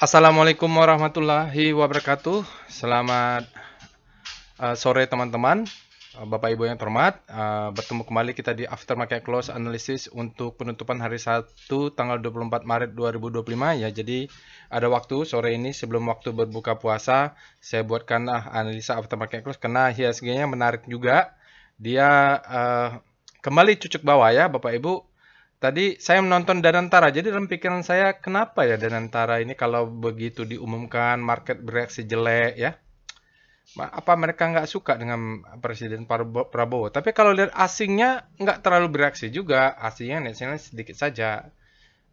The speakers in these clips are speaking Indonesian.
Assalamualaikum warahmatullahi wabarakatuh. Selamat sore teman-teman, Bapak Ibu yang terhormat. Bertemu kembali kita di Aftermarket Close Analysis untuk penutupan hari Sabtu tanggal 24 Maret 2025 ya. Jadi ada waktu sore ini sebelum waktu berbuka puasa, saya buatkan analisa Aftermarket Close karena IHSG-nya menarik juga. Dia kembali cucuk bawah ya Bapak Ibu. Tadi saya menonton Danantara, jadi dalam pikiran saya, kenapa ya Danantara ini kalau begitu diumumkan market bereaksi jelek ya? Apa mereka nggak suka dengan Presiden Prabowo? Tapi kalau lihat asingnya nggak terlalu bereaksi juga, asingnya netnya sedikit saja.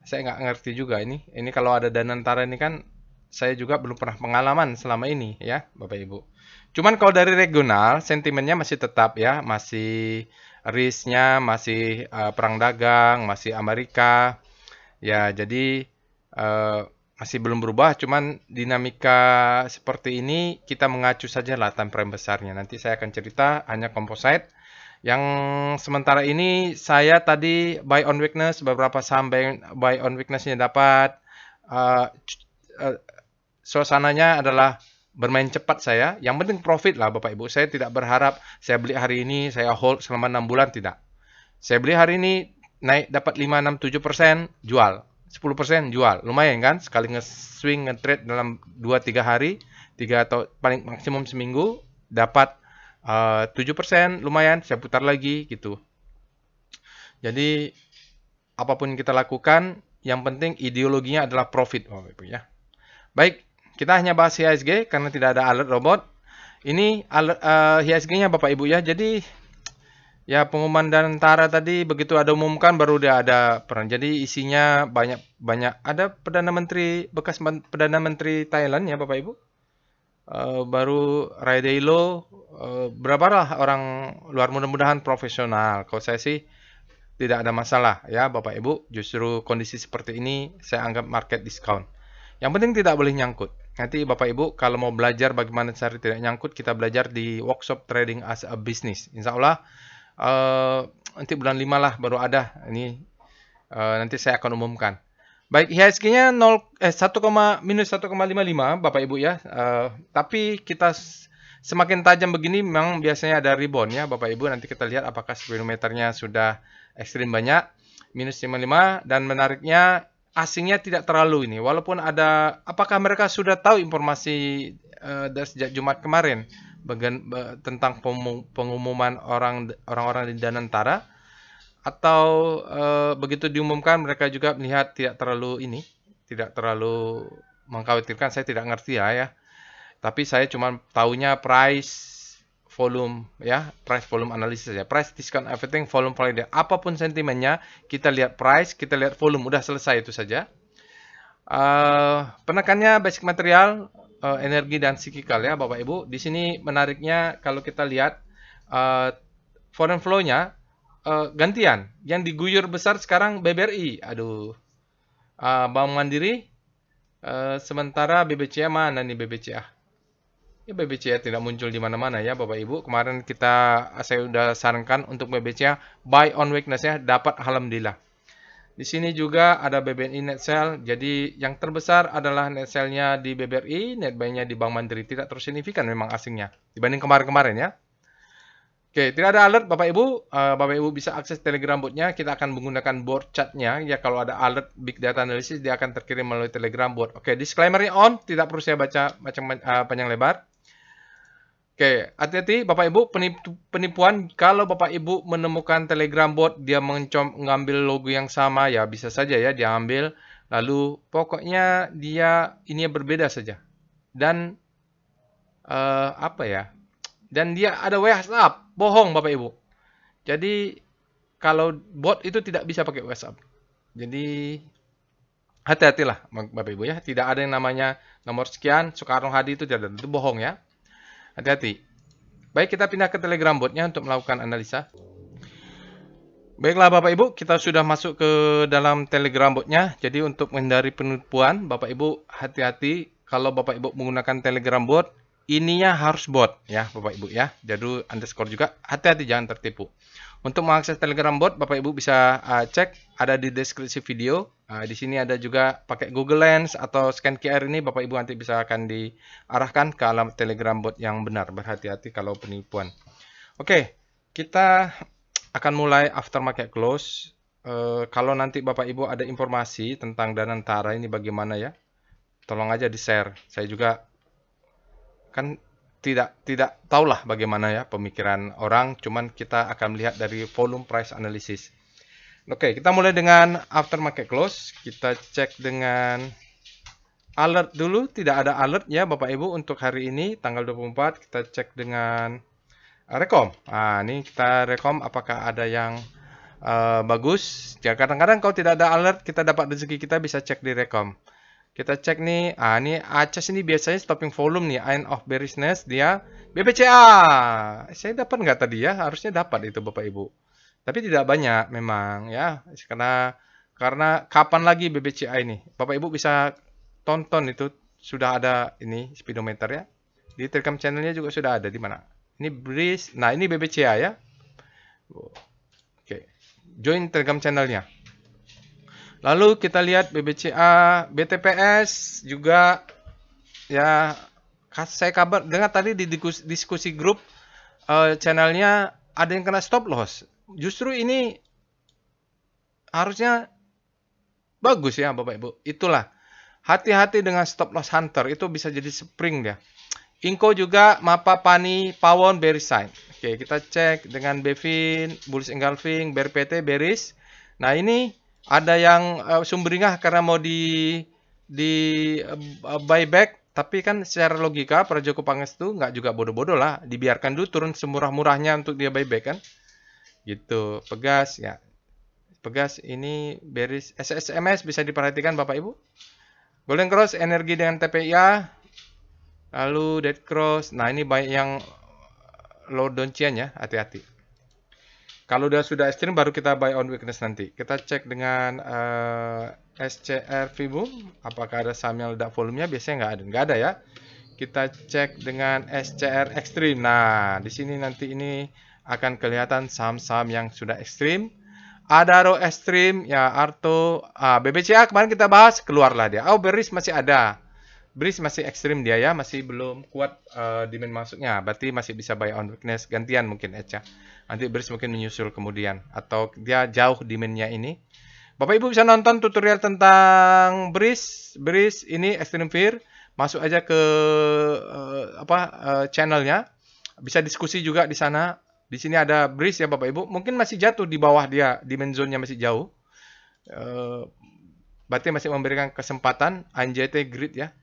Saya nggak ngerti juga ini. Ini kalau ada Danantara ini kan saya juga belum pernah pengalaman selama ini ya, Bapak Ibu. Cuman kalau dari regional, sentimennya masih tetap ya, masih risknya masih perang dagang, masih Amerika. Ya, jadi eh, masih belum berubah, cuman dinamika seperti ini kita mengacu saja lah time frame besarnya. Nanti saya akan cerita hanya composite. Yang sementara ini saya tadi buy on weakness, beberapa saham buy on weakness-nya dapat. eh, eh, Suasananya adalah bermain cepat saya. Yang penting profit lah Bapak Ibu. Saya tidak berharap saya beli hari ini, saya hold selama 6 bulan, tidak. Saya beli hari ini naik dapat 5, 6, 7%, jual. 10% jual. Lumayan kan? Sekali nge-swing, nge-trade dalam 2-3 hari, 3 atau paling maksimum seminggu, dapat 7%, lumayan, saya putar lagi gitu. Jadi apapun yang kita lakukan, yang penting ideologinya adalah profit, Bapak Ibu ya. Baik, kita hanya bahas IHSG karena tidak ada alert robot. Ini alert IHSG-nya Bapak Ibu ya. Jadi ya pengumuman Danantara tadi begitu ada umumkan baru dia ada peran. Jadi isinya banyak ada bekas perdana menteri Thailand ya Bapak Ibu. Baru Raidelo, berapa lah orang luar, mudah-mudahan profesional. Kalau saya sih tidak ada masalah ya Bapak Ibu. Justru kondisi seperti ini saya anggap market discount. Yang penting tidak boleh nyangkut. Nanti Bapak Ibu kalau mau belajar bagaimana cara tidak nyangkut, kita belajar di workshop trading as a business. Insya Allah eh, nanti bulan 5 lah baru ada. Ini nanti saya akan umumkan. Baik, IHSG-nya 1,-1,55 Bapak Ibu ya. Tapi kita semakin tajam begini memang biasanya ada rebound ya Bapak Ibu. Nanti kita lihat apakah speedometernya sudah ekstrim banyak. Minus 55 dan menariknya asingnya tidak terlalu ini. Walaupun ada, apakah mereka sudah tahu informasi dari sejak Jumat kemarin tentang pengumuman orang-orang di Danantara, atau begitu diumumkan mereka juga melihat tidak terlalu mengkhawatirkan. Saya tidak ngerti ya. Tapi saya cuma tahunya price volume analisis ya. Price discount everything, volume validate. Apapun sentimennya, kita lihat price, kita lihat volume, udah selesai itu saja. Penekannya basic material, energi dan cyclical ya Bapak Ibu. Di sini menariknya kalau kita lihat foreign flow-nya gantian. Yang diguyur besar sekarang BBRI. Aduh. Bank Mandiri. Sementara BBCA mana nih BBCA? Ya BBCA tidak muncul di mana-mana ya Bapak Ibu. Kemarin saya sudah sarankan untuk BBCA buy on weakness ya, dapat alhamdulillah. Di sini juga ada BBNI net sell. Jadi yang terbesar adalah net sell-nya di BBRI, net buy-nya di Bank Mandiri. Tidak terlalu signifikan memang asingnya dibanding kemarin-kemarin ya. Oke, tidak ada alert Bapak Ibu. Bapak Ibu bisa akses Telegram bot-nya. Kita akan menggunakan board chat-nya. Ya, kalau ada alert Big Data Analysis, dia akan terkirim melalui Telegram bot. Oke, disclaimer-nya on. Tidak perlu saya baca panjang lebar. Oke, hati-hati Bapak Ibu, penipuan. Kalau Bapak Ibu menemukan Telegram bot, dia mengambil logo yang sama, ya bisa saja ya dia ambil. Lalu pokoknya dia ini berbeda saja. Dan apa ya? Dan dia ada WhatsApp, bohong Bapak Ibu. Jadi kalau bot itu tidak bisa pakai WhatsApp. Jadi hati-hatilah Bapak Ibu ya. Tidak ada yang namanya nomor sekian, Soekarno Hadi, itu tidak ada. Itu bohong ya. Hati-hati. Baik, kita pindah ke Telegram botnya untuk melakukan analisa. Baiklah Bapak Ibu, kita sudah masuk ke dalam Telegram botnya. Jadi untuk menghindari penipuan, Bapak Ibu hati-hati kalau Bapak Ibu menggunakan Telegram bot. ininya harus bot ya Bapak Ibu ya. Jadi underscore juga, hati-hati jangan tertipu. Untuk mengakses Telegram bot, Bapak Ibu bisa cek ada di deskripsi video. Di sini ada juga pakai Google Lens atau scan QR ini, Bapak Ibu nanti bisa akan diarahkan ke alamat Telegram bot yang benar. Berhati-hati kalau penipuan. Oke, kita akan mulai aftermarket close. Kalau nanti Bapak Ibu ada informasi tentang Danantara ini bagaimana ya, tolong aja di-share. Saya juga kan tidak tahulah bagaimana ya pemikiran orang, cuman kita akan melihat dari volume price analysis. Oke, kita mulai dengan aftermarket close. Kita cek dengan alert dulu, tidak ada alert ya Bapak Ibu untuk hari ini tanggal 24. Kita cek dengan rekom. Nah, ini kita rekom apakah ada yang bagus. Ya, kadang-kadang kalau tidak ada alert, kita dapat rezeki, kita bisa cek di rekom. Kita cek nih, ini ACES ini biasanya stopping volume nih, end of bearishness, dia BBCA. Saya dapat nggak tadi ya? Harusnya dapat itu Bapak Ibu. Tapi tidak banyak memang ya, karena kapan lagi BBCA ini? Bapak Ibu bisa tonton itu, sudah ada ini speedometer ya. Di Telegram channelnya juga sudah ada di mana? Ini breeze, nah ini BBCA ya. Oke, join Telegram channelnya. Lalu kita lihat BBCA, BTPS juga ya, saya kabar dengar tadi di diskusi grup channelnya ada yang kena stop loss. Justru ini harusnya bagus ya Bapak Ibu. Itulah, hati-hati dengan stop loss hunter, itu bisa jadi spring dia. Inco juga Mapa Pani Pawon bearish sign. Oke, kita cek dengan Bevin bullish engulfing, bear PT bearish. Nah, ini ada yang sumberingah karena mau di buyback, tapi kan secara logika Prajogo Pangestu nggak juga bodoh-bodoh lah, dibiarkan dulu turun semurah-murahnya untuk dia buyback kan, gitu. Pegas ya, Pegas ini bearish. SSMS bisa diperhatikan Bapak Ibu. Golden Cross energi dengan TPIA, lalu Dead Cross. Nah, ini banyak yang low doncian ya, hati-hati. Kalau sudah ekstrim baru kita buy on weakness nanti. Kita cek dengan SCR Vibum, apakah ada saham yang ledak volumenya? Biasanya nggak ada ya. Kita cek dengan SCR Extreme. Nah, di sini nanti ini akan kelihatan saham-saham yang sudah ekstrim. Adaro Extreme, ya Arto, BBCA kemarin kita bahas, keluarlah dia. Oh, bearish masih ada. Bearish masih ekstrim dia ya, masih belum kuat demand masuknya. Berarti masih bisa buy on weakness, gantian mungkin Eca. Nanti bearish mungkin menyusul kemudian, atau dia jauh demand-nya ini. Bapak Ibu bisa nonton tutorial tentang bearish ini Extreme Fear. Masuk aja ke channelnya. Bisa diskusi juga di sana. Di sini ada bearish ya Bapak Ibu. Mungkin masih jatuh di bawah dia, demand zone-nya masih jauh. Berarti masih memberikan kesempatan NJT grid ya.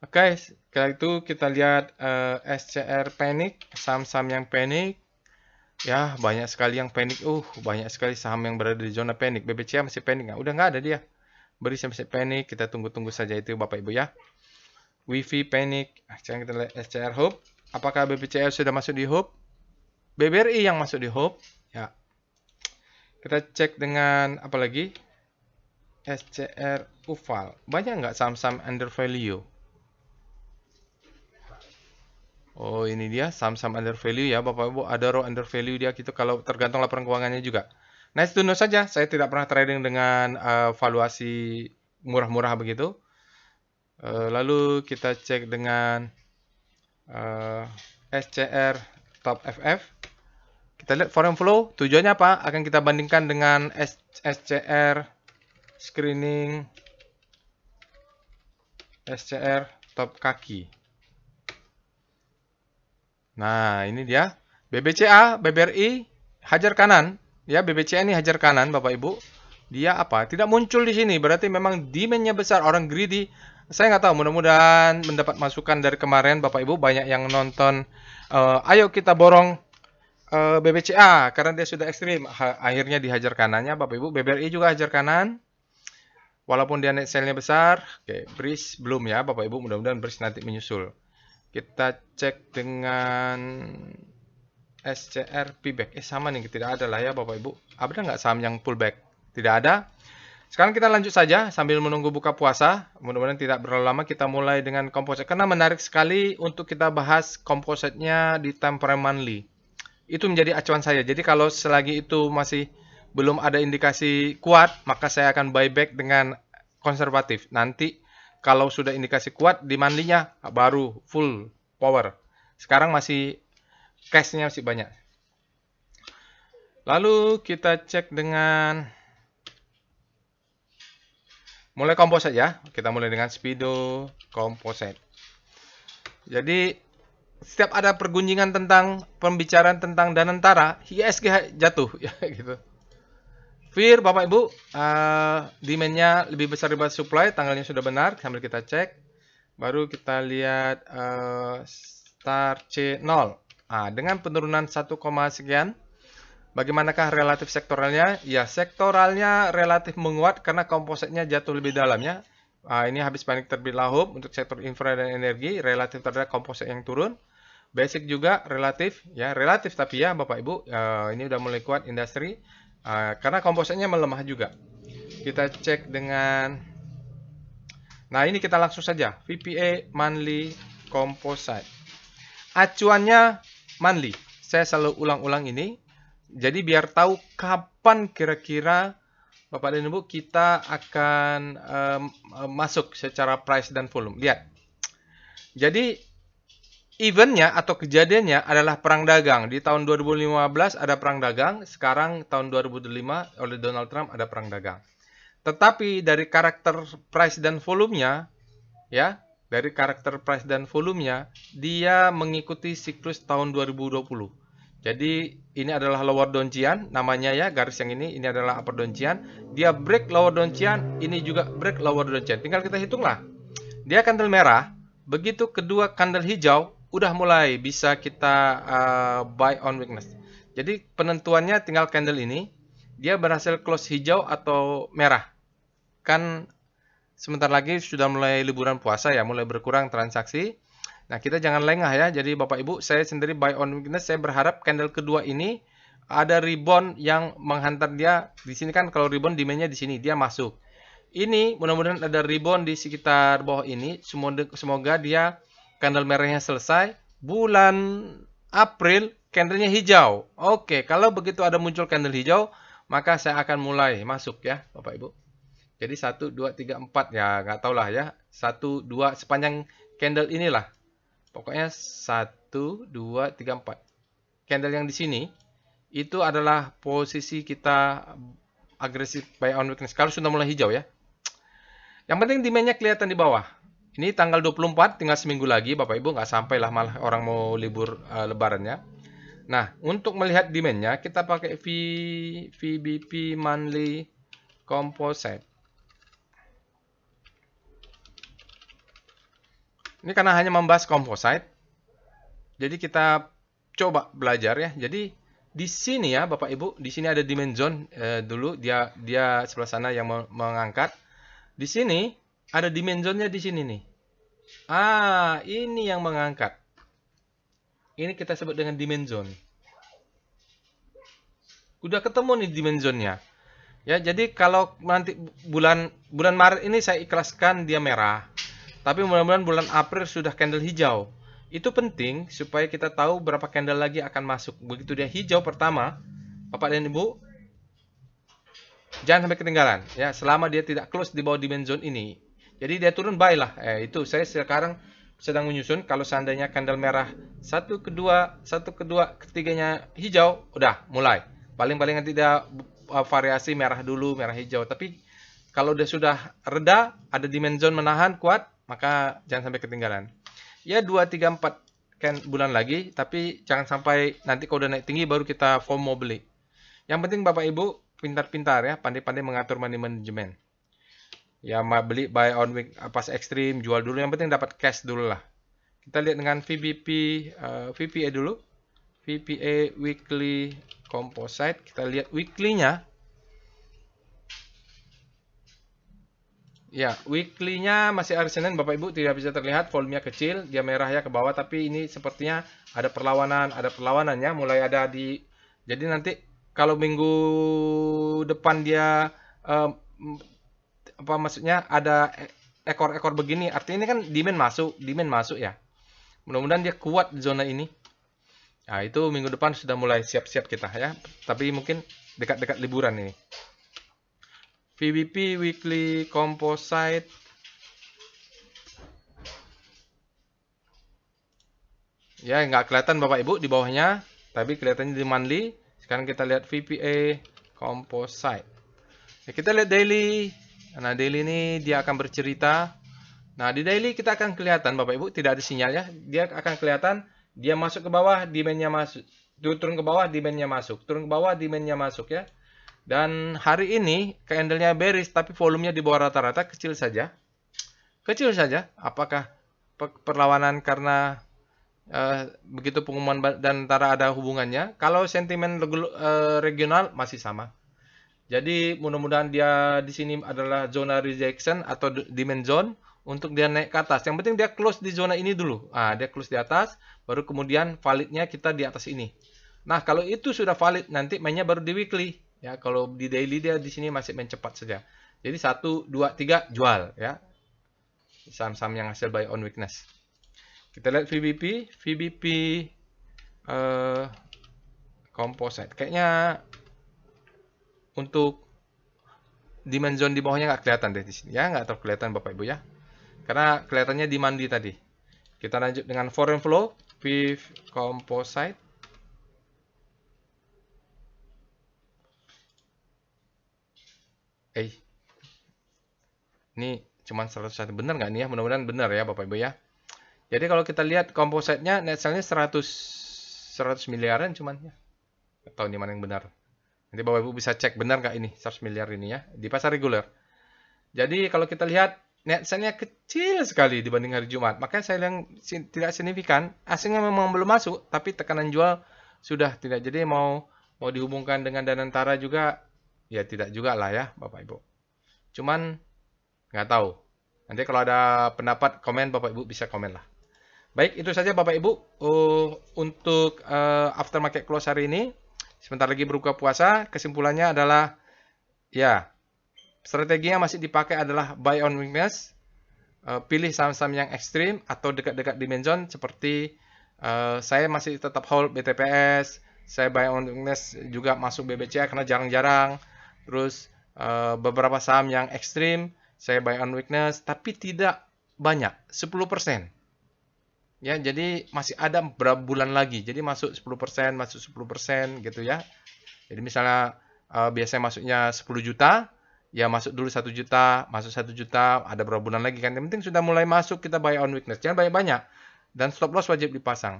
Oke, setelah itu kita lihat SCR Panic, saham-saham yang panik. Ya, banyak sekali yang panik. Banyak sekali saham yang berada di zona panik. BBCA masih panik nggak? Udah nggak ada dia. Bearish masih panik. Kita tunggu-tunggu saja itu Bapak Ibu ya. Wifi panik. Sekarang kita lihat SCR Hope. Apakah BBCA sudah masuk di Hope? BBRI yang masuk di Hope. Ya. Kita cek dengan apa lagi? SCR UVAL. Banyak nggak saham-saham under value? Oh, ini dia saham-saham under value ya Bapak Ibu. Adaro under value dia gitu, kalau tergantung laporan keuangannya juga. Nice to know saja. Saya tidak pernah trading dengan valuasi murah-murah begitu. Lalu kita cek dengan SCR Top FF. Kita lihat foreign flow. Tujuannya apa? Akan kita bandingkan dengan SCR Screening, SCR Top Kaki. Nah, ini dia. BBCA, BBRI, hajar kanan. Ya, BBCA ini hajar kanan, Bapak Ibu. Dia apa? Tidak muncul di sini. Berarti memang demand-nya besar. Orang greedy. Saya nggak tahu. Mudah-mudahan mendapat masukan dari kemarin, Bapak Ibu. Banyak yang nonton. Ayo kita borong BBCA. Karena dia sudah ekstrim. Akhirnya dihajar kanannya, Bapak Ibu. BBRI juga hajar kanan. Walaupun dia net sale-nya besar. Oke, bearish belum ya, Bapak Ibu. Mudah-mudahan bearish nanti menyusul. Kita cek dengan SCR pullback. Sama nih, tidak ada lah ya Bapak Ibu. Ada nggak saham yang pullback? Tidak ada. Sekarang kita lanjut saja sambil menunggu buka puasa. Mudah-mudahan tidak berlalu lama. Kita mulai dengan composite. Karena menarik sekali untuk kita bahas composite-nya di time frame monthly. Itu menjadi acuan saya. Jadi kalau selagi itu masih belum ada indikasi kuat, maka saya akan buyback dengan konservatif. Nanti kalau sudah indikasi kuat di monthly-nya baru full power. Sekarang masih cash-nya masih banyak. Lalu kita cek dengan mulai composite ya. Kita mulai dengan Speedo composite. Jadi setiap ada pergunjingan tentang pembicaraan tentang Danantara, ISG jatuh ya gitu. Fear Bapak Ibu, demand-nya lebih besar daripada supply, tanggalnya sudah benar, sambil kita cek. Baru kita lihat star C0. Dengan penurunan 1, sekian, bagaimanakah relatif sektoralnya? Ya, sektoralnya relatif menguat karena kompositnya jatuh lebih dalamnya. Ini habis panik terbit lahum untuk sektor infra dan energi, relatif terhadap komposit yang turun. Basic juga relatif, ya relatif tapi ya Bapak Ibu, ini udah mulai kuat industri. Karena kompositnya melemah juga. Kita cek dengan, nah ini kita langsung saja, VPA monthly composite. Acuannya monthly. Saya selalu ulang-ulang ini. Jadi biar tahu kapan kira-kira Bapak dan Ibu kita akan masuk secara price dan volume. Lihat. Jadi eventnya atau kejadiannya adalah perang dagang. Di tahun 2015 ada perang dagang. Sekarang tahun 2005 oleh Donald Trump ada perang dagang. Tetapi dari karakter price dan volumenya, ya, dari karakter price dan volumenya, dia mengikuti siklus tahun 2020. Jadi ini adalah lower downjian, namanya ya, garis yang ini adalah upper downjian. Dia break lower downjian, ini juga break lower downjian. Tinggal kita hitunglah. Dia candle merah, begitu kedua candle hijau, udah mulai bisa kita buy on weakness. Jadi penentuannya tinggal candle ini, dia berhasil close hijau atau merah. Kan sebentar lagi sudah mulai liburan puasa ya, mulai berkurang transaksi. Nah, kita jangan lengah ya. Jadi Bapak Ibu, saya sendiri buy on weakness, saya berharap candle kedua ini ada rebound yang menghantar dia. Di sini kan kalau rebound demand-nya di sini, dia masuk. Ini mudah-mudahan ada rebound di sekitar bawah ini. Semoga dia candle merahnya selesai. Bulan April candlenya hijau. Oke, kalau begitu ada muncul candle hijau, maka saya akan mulai masuk ya Bapak Ibu. Jadi 1, 2, 3, 4 ya nggak tahu lah ya. 1, 2 sepanjang candle inilah. Pokoknya 1, 2, 3, 4. Candle yang di sini itu adalah posisi kita agresif buy on weakness. Kalau sudah mulai hijau ya. Yang penting demand-nya kelihatan di bawah. Ini tanggal 24, tinggal seminggu lagi Bapak Ibu, nggak sampai lah malah orang mau libur lebarannya. Nah, untuk melihat demand-nya kita pakai VBP monthly composite. Ini karena hanya membahas composite, jadi kita coba belajar ya. Jadi di sini ya Bapak Ibu, di sini ada demand zone dulu dia sebelah sana yang mengangkat. Di sini ada demand zone-nya di sini nih. Ini yang mengangkat. Ini kita sebut dengan demand zone. Udah ketemu nih demand zone-nya. Ya, jadi kalau nanti bulan Maret ini saya ikhlaskan dia merah. Tapi mudah-mudahan bulan April sudah candle hijau. Itu penting supaya kita tahu berapa candle lagi akan masuk. Begitu dia hijau pertama, Bapak dan Ibu, jangan sampai ketinggalan. Ya, selama dia tidak close di bawah demand zone ini. Jadi dia turun buy lah. Itu saya sekarang sedang menyusun. Kalau seandainya candle merah satu kedua, ketiganya hijau, udah mulai. Paling-paling nanti dia variasi merah dulu, merah hijau. Tapi kalau dia sudah reda, ada demand zone menahan kuat, maka jangan sampai ketinggalan. Ya 2, 3, 4 kan bulan lagi, tapi jangan sampai nanti kalau udah naik tinggi baru kita FOMO beli. Yang penting Bapak Ibu pintar-pintar ya, pandai-pandai mengatur money management. Ya beli buy on week pas ekstrim, jual dulu, yang penting dapat cash dulu lah. Kita lihat dengan VPA dulu. VPA weekly composite, kita lihat weekly-nya. Ya, weekly-nya masih hari Senin, Bapak Ibu tidak bisa terlihat, volumenya kecil, dia merah ya ke bawah, tapi ini sepertinya ada perlawanannya, mulai ada di, jadi nanti kalau minggu depan dia apa maksudnya ada ekor-ekor begini, artinya ini kan demand masuk ya. Mudah-mudahan dia kuat di zona ini. Nah, itu minggu depan sudah mulai siap-siap kita ya. Tapi mungkin dekat-dekat liburan ini. VBP Weekly Composite. Ya, nggak kelihatan Bapak Ibu di bawahnya, tapi kelihatannya di monthly. Sekarang kita lihat VPA Composite. Ya, kita lihat daily. Nah, daily ini dia akan bercerita. Nah, di daily kita akan kelihatan Bapak Ibu, tidak ada sinyal ya. Dia akan kelihatan, dia masuk ke bawah, demand-nya masuk. Turun ke bawah, demand-nya masuk. Turun ke bawah, demand-nya masuk ya. Dan hari ini, candle-nya bearish, tapi volumenya di bawah rata-rata, kecil saja. Kecil saja. Apakah perlawanan karena begitu pengumuman dan antara ada hubungannya? Kalau sentimen regional masih sama. Jadi mudah-mudahan dia di sini adalah zona rejection atau demand zone untuk dia naik ke atas. Yang penting dia close di zona ini dulu. Dia close di atas, baru kemudian validnya kita di atas ini. Nah, kalau itu sudah valid, nanti mainnya baru di weekly. Ya, kalau di daily dia di sini masih main cepat saja. Jadi 1, 2, 3 jual ya. Saham-saham yang hasil buy on weakness. Kita lihat VBP composite. Kayaknya untuk demand zone di bawahnya nggak kelihatan deh di sini ya, nggak tahu kelihatan Bapak Ibu ya. Karena kelihatannya di mandi tadi. Kita lanjut dengan foreign flow, PIV composite. Ini cuman 101, benar nggak nih ya? Mudah-mudahan benar ya Bapak Ibu ya. Jadi kalau kita lihat composite-nya net sale-nya 100 miliaran cuman ya. Nggak tahu ini mana yang benar. Nanti Bapak Ibu bisa cek benar nggak ini 100 miliar ini ya di pasar reguler. Jadi kalau kita lihat net sale-nya kecil sekali dibanding hari Jumat. Makanya saya bilang tidak signifikan. Asingnya memang belum masuk, tapi tekanan jual sudah tidak. Jadi mau dihubungkan dengan Danantara juga ya tidak juga lah ya Bapak Ibu. Cuman nggak tahu. Nanti kalau ada pendapat komen Bapak Ibu bisa komen lah. Baik, itu saja Bapak Ibu untuk aftermarket close hari ini. Sebentar lagi berbuka puasa. Kesimpulannya adalah ya, strategi yang masih dipakai adalah buy on weakness. Pilih saham-saham yang ekstrim atau dekat-dekat demand zone seperti saya masih tetap hold BTPS. Saya buy on weakness juga masuk BBCA karena jarang-jarang. Terus beberapa saham yang ekstrim saya buy on weakness tapi tidak banyak, 10%. Ya, jadi masih ada berapa bulan lagi. Jadi masuk 10%, masuk 10% gitu ya. Jadi misalnya biasanya masuknya 10 juta, ya masuk dulu 1 juta, masuk 1 juta, ada berapa bulan lagi kan. Yang penting sudah mulai masuk kita buy on weakness. Jangan banyak-banyak. Dan stop loss wajib dipasang.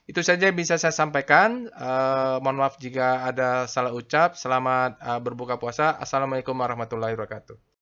Itu saja yang bisa saya sampaikan. Mohon maaf jika ada salah ucap. Selamat berbuka puasa. Assalamualaikum warahmatullahi wabarakatuh.